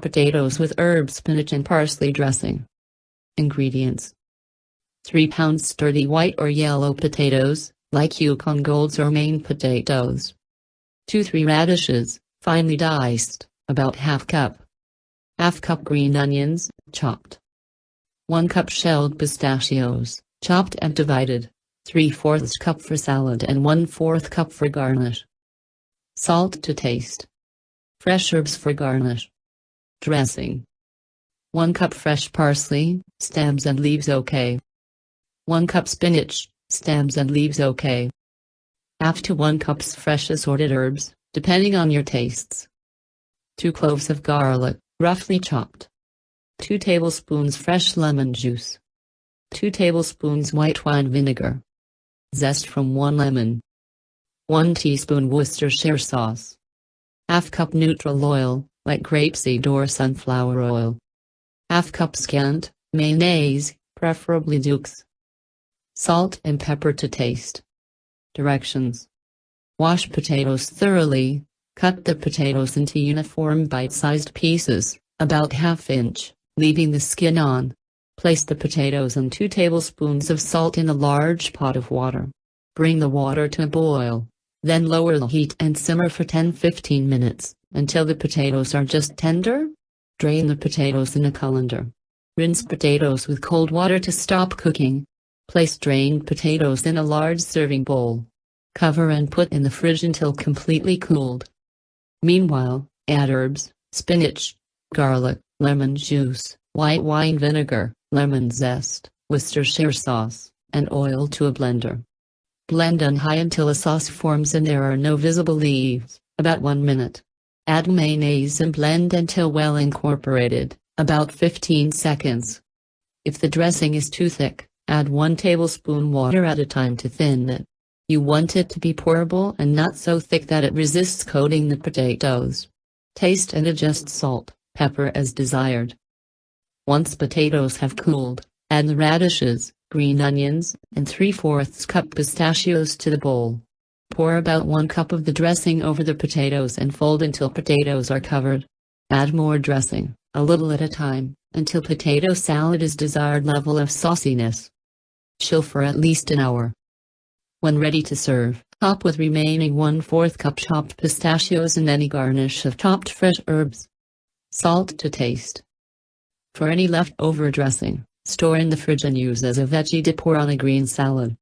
potatoes with herbs, spinach and parsley dressing. Ingredients: 3 pounds sturdy white or yellow potatoes, like Yukon Golds or Maine potatoes. 2-3 radishes, finely diced, about ½ cup. ½ cup green onions, chopped. 1 cup shelled pistachios, chopped and divided. 3/4 cup for salad and 1/4 cup for garnish. Salt to taste. Fresh herbs for garnish. Dressing: 1 cup fresh parsley, stems and leaves okay. 1 cup spinach, stems and leaves okay. Half to 1 cups fresh assorted herbs, depending on your tastes. 2 cloves of garlic, roughly chopped. 2 tablespoons fresh lemon juice. 2 tablespoons white wine vinegar. Zest from 1 lemon. 1 teaspoon Worcestershire sauce. ½ cup neutral oil, like grapeseed or sunflower oil. ½ cup scant, mayonnaise, preferably Duke's. Salt and pepper to taste. Directions: wash potatoes thoroughly, cut the potatoes into uniform bite-sized pieces, about ½ inch, leaving the skin on. Place the potatoes and 2 tablespoons of salt in a large pot of water. Bring the water to a boil, then lower the heat and simmer for 10-15 minutes, until the potatoes are just tender. Drain the potatoes in a colander. Rinse potatoes with cold water to stop cooking. Place drained potatoes in a large serving bowl. Cover and put in the fridge until completely cooled. Meanwhile, add herbs, spinach, garlic, lemon juice, white wine vinegar, lemon zest, Worcestershire sauce, and oil to a blender. Blend on high until a sauce forms and there are no visible leaves, about 1 minute. Add mayonnaise and blend until well incorporated, about 15 seconds. If the dressing is too thick, add 1 tablespoon water at a time to thin it. You want it to be pourable and not so thick that it resists coating the potatoes. Taste and adjust salt, pepper as desired. Once potatoes have cooled, add the radishes, green onions, and 3/4 cup pistachios to the bowl. Pour about 1 cup of the dressing over the potatoes and fold until potatoes are covered. Add more dressing, a little at a time, until potato salad is desired level of sauciness. Chill for at least an hour. When ready to serve, top with remaining 1/4 cup chopped pistachios and any garnish of chopped fresh herbs. Salt to taste. For any leftover dressing, store in the fridge and use as a veggie dip or on a green salad.